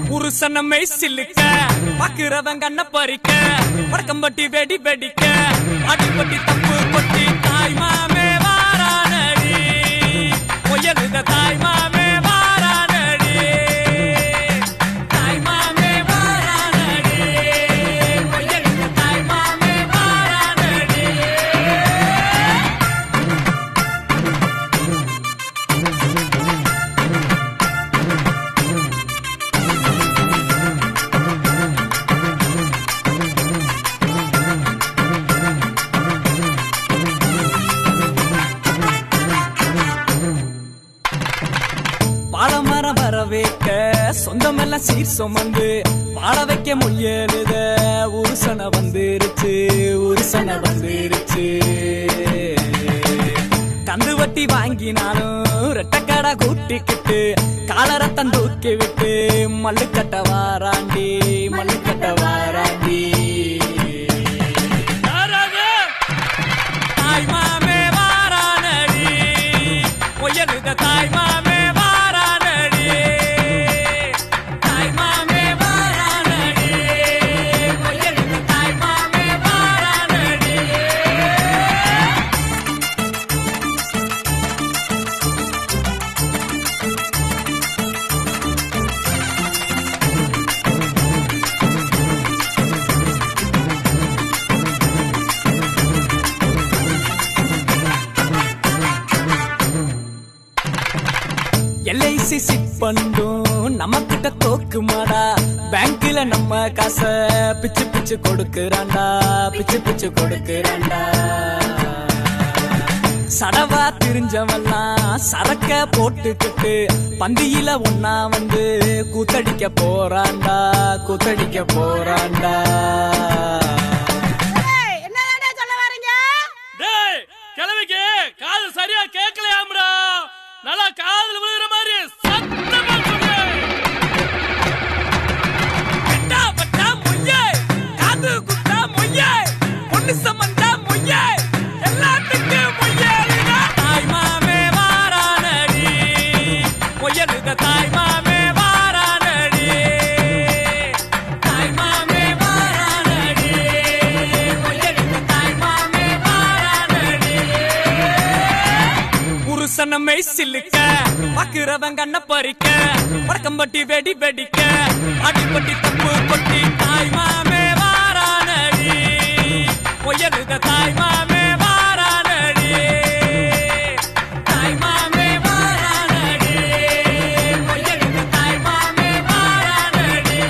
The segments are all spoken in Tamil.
புருஷனமே சில்லுக்க பாக்குறவங்க கண்ண பறிக்க வடக்கம்பட்டி வெடி வெடிக்க அடிப்பட்டி தப்பு கொட்டி தாய் மாமே வாரானடி பொய்யலுத தாய் மாமே வாரானடி தாய் மாமே வாரானடி பொய்யலுத தாய் மாமே வாரானடி பாலமரம் வரவேற்க சொந்தமெல்லாம் சீர் சுமந்து வாழ வைக்க முயலுத உருசன வந்துருச்சு உருசன வந்துருச்சு கந்து வட்டி வாங்கினாலும் ரெட்டக்கடை கூட்டிக்கிட்டு காலரத்தம் தூக்கி விட்டு மல்லுக்கட்ட வாராண்டி மல்லுக்கட்ட வாராண்டி தாய் மாமே வாரானடி பொய்யலுத தாய் மாமே LIC சிட் பண்ணும் நம்ம கிட்ட தோக்குமாடா பேங்க்ல நம்ம காச பிச்சு பிச்சு கொடுக்கறான்டா பிச்சு பிச்சு கொடுக்கறான்டா சடவா திரிஞ்சவெல்லாம் சரக்க போட்டுக்கிட்டு பந்தியில ஒன்னா வந்து கூத்தடிக்க போறான்டா கூத்தடிக்க போறான்டா கிழவிக்கு காது சரியா கேட்கலையாம்டா நல்லா காதுல விழுகிற மாதிரி சத்தமா சொல்லு. பெட்டா பட்டா மொய்யே காது குத்தா மொய்யே பொண்ணு சமந்தா மொய்யே எல்லாத்துக்கும் மொய்யே தாய் மாமே வாரானடி பொய்யலுத தாய் மாமே வாரானடி தாய் மாமே வாரானடி பொய்யலுத தாய் மாமே வாரானடி புருஷனமே சில்லுக்க பாக்குறவன் கண்ண பறிக்க வடக்கம்பட்டி வெடி வெடிக்க அடிப்பட்டி தப்பு கொட்டி தாய் மாமே வாரானடி பொய்யலுத தாய் மாமே வாரானடி தாய் மாமே வாரானடி பொய்யலுத தாய் மாமே வாரானடி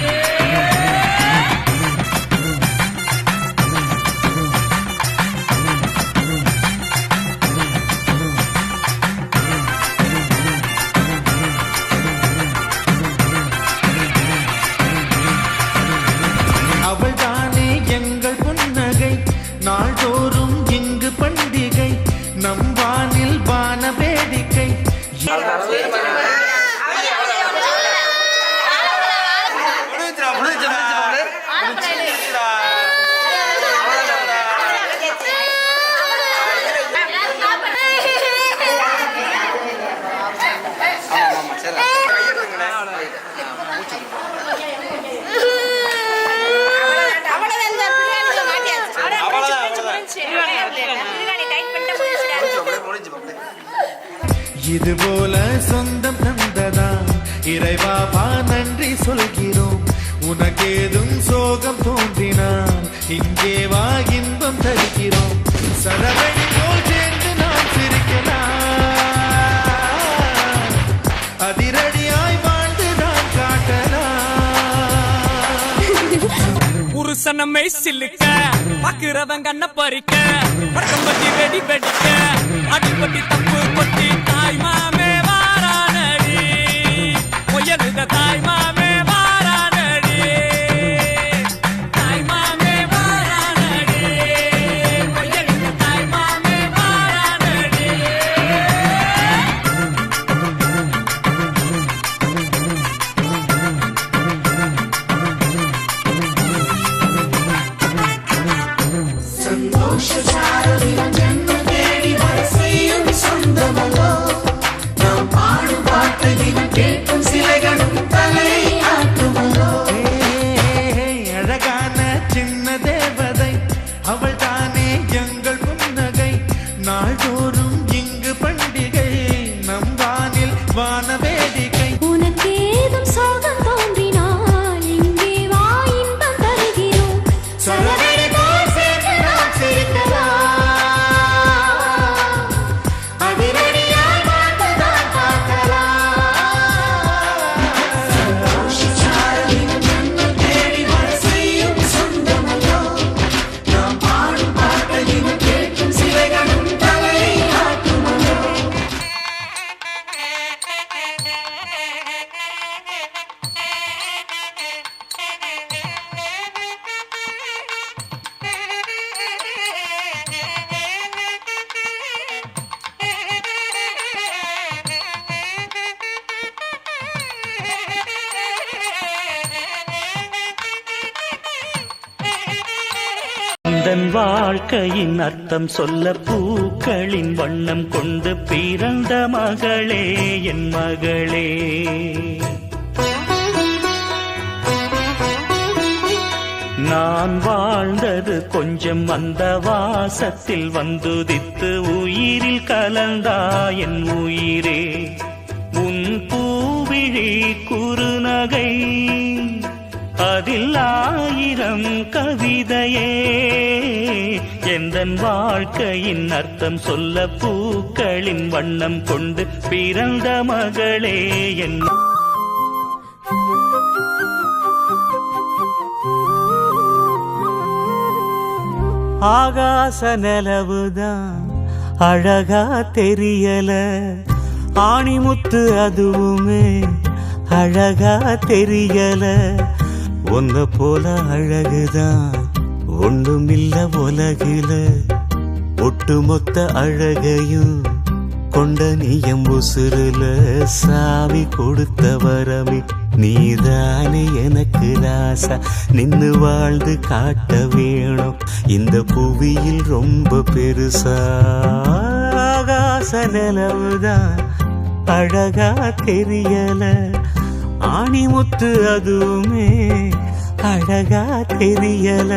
அவள்தானே எங்கள் புன்னகை நாள்தோறும் இங்கு பண்டிகை நம் வானில் வான வேடிக்கை இது போல சொந்தம் தந்ததா இறைவாபா நன்றி சொல்கிறோம் உனக்கேதும் சோகம் தோன்றினால் இங்கே வா இன்பம் தருகிறோம். சரவணி போல் சேர்ந்து நாம் சிரிக்கலாம், அதிரடியாய் வாழ்ந்து நாம் காட்டலாம். புருஷனமே சில்லுக்க பாக்குறவன் கண்ண பறிக்க பட்டம் பத்தி வெடி வெடிக்க அடிப்பட்டி தப்பு கொட்டி தாய் மாமே வாரானடி பொய்யலுத தாய் மாமே வாரானடி தாய் மாமே வாரானடி பொய்யலுத தாய் மாமே வாரானடி. அழகான சின்ன தேவதை அவள் தானே எங்கள் புன்னகை. நாள்தோறும் இங்கு பண்டிகை, நம் வானில் வான வேடிக்கை. உனக்கேதும் சோகம் தோன்றினால் இங்கே வா இன்பம் தருகிறோம். சரவணி போல் சேர்ந்து நாம் சிரிக்கலாம், அதிரடியாய் வாழ்ந்து நாம் தன் வாழ்க்கையின் அர்த்தம் சொல்ல பூக்களின் வண்ணம் கொண்டு பிறந்த மகளே என் மகளே. நான் வாழ்ந்தது கொஞ்சம் அந்த வாசத்தில் வந்துதித்து உயிரில் கலந்தா என் உயிரே. உன் பூவிழி குறுநகை அதில் 1000 கவிதையே. எந்தன் வாழ்க்கையின் அர்த்தம் சொல்ல பூக்களின் வண்ணம் கொண்டு பிறந்த மகளே என். ஆகாச நிலவுதான் அழகா தெரியல, ஆணிமுத்து அதுவுமே அழகா தெரியல. ஒன்ன போல அழகுதான் ஒண்ணுமில்ல உலகில, ஒட்டுமொத்த அழகையும் கொண்ட நீயம் உசுருல. சாமி கொடுத்த வரமே நீதானே எனக்கு ராசா, நின்னு வாழ்ந்து காட்ட வேணும் இந்த புவியில் ரொம்ப பெருசா. ஆகாச நிலவுதான் அழகா தெரியல, ஆணிமுத்து அதுவுமே அழகா தெரியல.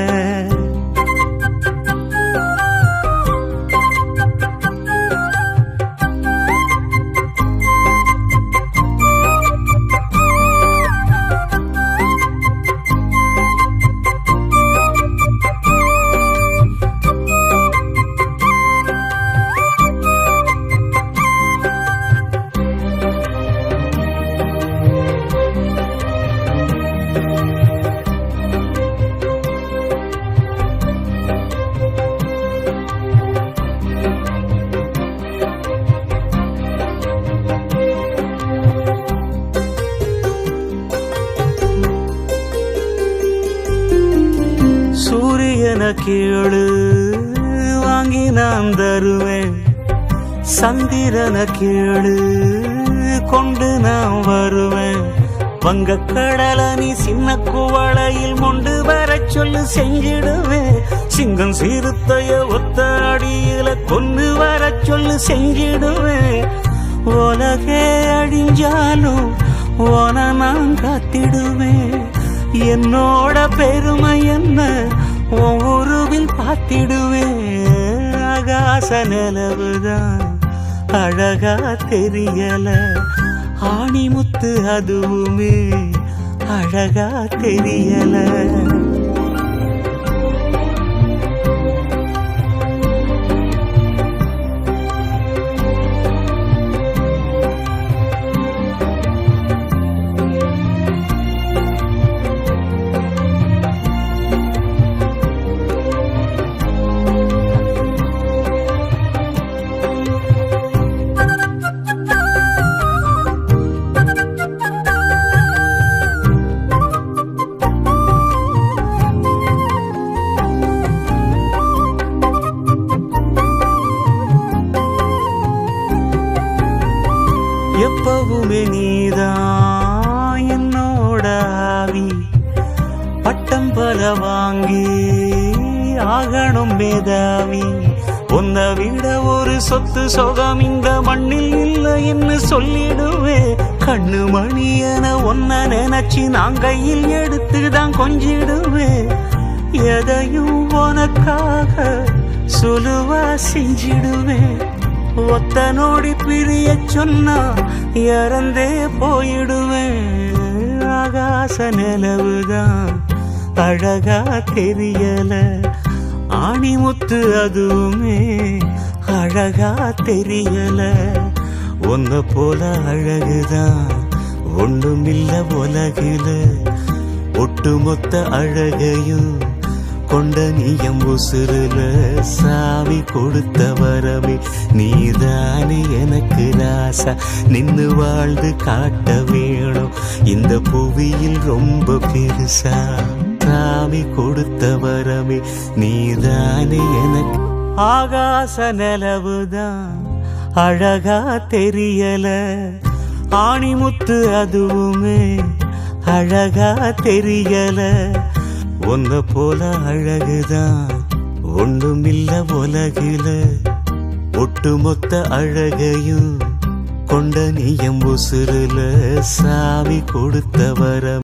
சூரியன கேளு வாங்கி நான் தருவேன், சந்திரன கேளு கொண்டு நான் வருவேன். வங்க கடல நீ சின்ன குவளையில் மொண்டு வர சொல்லு செஞ்சிடுவேன். சிங்கம் சிறுத்தைய ஒத்த அடியில கொண்டு வர சொல்லு செஞ்சிடுவேன். உலகே அழிஞ்சாலும் ஓன நான் காத்திடுவேன். என்னோட பெருமை என்ன உருவில் பார்த்திடுவேன். ஆகாச நிலவுதான் அழகா தெரியல, ஆணிமுத்து அதுவுமே அழகா தெரியல. ஆகணும் மேதாவி. உன்னை விட ஒரு சொத்து சொகம் இந்த மண்ணில் இல்லைன்னு சொல்லிடுவேன். கண்ணு மணி என ஒன்ன நினைச்சு நான் கையில் எடுத்துதான் கொஞ்சிடுவேன். எதையும் உனக்காக சுலுவா செஞ்சிடுவேன். ஒத்த நோடி பிரிய சொன்னா இறந்தே போயிடுவேன். ஆகாச நிலவுதான் அழகா தெரியல, ஆணிமுத்து அதுவுமே அழகா தெரியல. உன்ன போல அழகுதான் ஒண்ணுமில்ல உலகில. ஒட்டுமொத்த அழகையும் கொண்ட நீயம் உசுருல. சாமி கொடுத்த வரமே நீதானே எனக்கு ராசா. நின்னு வாழ்ந்து காட்ட வேணும் இந்த புவியில் ரொம்ப பெருசா. சாமி கொடுத்த வரமே நீதானே எனக்கு. ஆகாச நிலவுதான் அழகா தெரியல, ஆணிமுத்து அதுவுமே அழகா தெரியல. உன்ன போல அழகுதான் ஒண்ணுமில்ல உலகில. ஒட்டுமொத்த அழகையும் கொண்ட நீயம் உசுருல. சாமி கொடுத்த வரம்